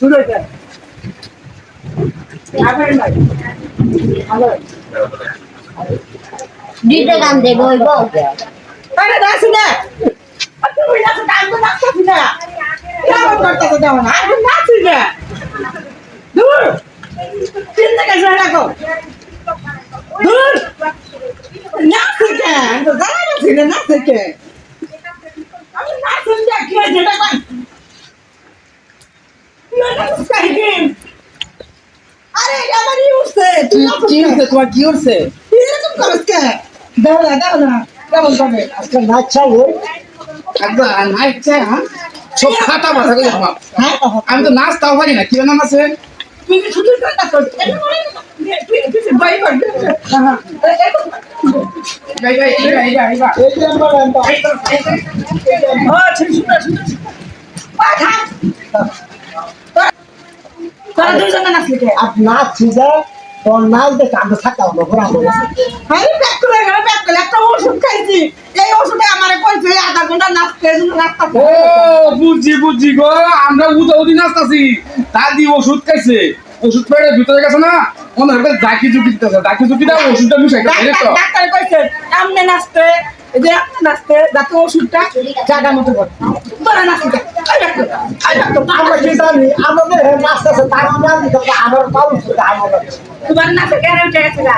Đi ra làm để bồi vô. Đây là đang xin nè. Tôi đang xin ăn, tôi đang xin nè. Sao mà tôi đâu mà ăn, tôi đang xin nè. Dur. Xin cái gì là không? Dur. Nhát xin kìa, tôi rất là xin là nhát xin kìa. Anh nhát xin kìa, kia gì đây con? You're not saying. আরে এটা আমার ইউসে তুই কি হচ্ছে তোমার কি হচ্ছে এরকম করছ কে দাও না কেমন হবে আজকে নাচ চালু একদম নাচ চাই হ্যাঁ সব খাতা মাথা করে আমার হ্যাঁ আমি তো নাচ তাও পারি না কি নাম আছে তুই কি শুধু কথা কর তুই বাই কর হ্যাঁ গাই গাই এই এই নাম্বার হ্যাঁ শুন পাঠা তোরা দুইজন নাচলি কে আপ নাচ ছিজা তোর নাচ দেখে আমরা থাকতাম না ঘোরা ঘোরা আরে প্যাক করে একটা ওষুধ খাইছি এই ওষুধে আমারে কইছে আধা ঘন্টা নাচতে নাচতা ও বুঝছি গো আমরা উদি নাচতাছি দাদি ওষুধ খাইছে ওষুধ পেড়ে ভিতরে গেছে না মনে হবে জাকি জুকি দিতেছে জাকি জুকি দাও ওষুধটা মিশাই খাই তো ডাক্তার কইছে আমনে নাচতে যে আপনি নাচতে যাতে ওষুধটা জায়গা মতো কর তোরা নাচতে আই ডাক্তার আমরা কি জানি আমাদের নাচতেছে তার নাচ দিতে আমার পাউল আমাদের তোমার নাচে কেন উঠে গেছে না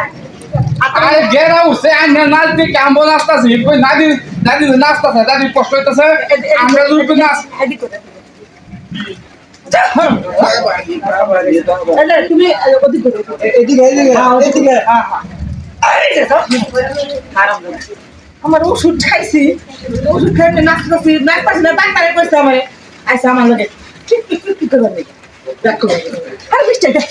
আরে গেরা উঠছে আমি নাচ দিয়ে কাম্বো নাচতাছি কই দাদি নাচতাছে দাদি কষ্ট হইতাছে আমরা দুটো নাচ এদিক করে তুমি ওদিক করে এদিকে এদিকে আমার ওষুধ খাইছি ওষুধ খাইতে নাচতেছি নাচতেছি না ডাক্তারে কইছে আমারে আইসা আমার লগে ঠিক করে দেখ আর বিষ্টা দেখ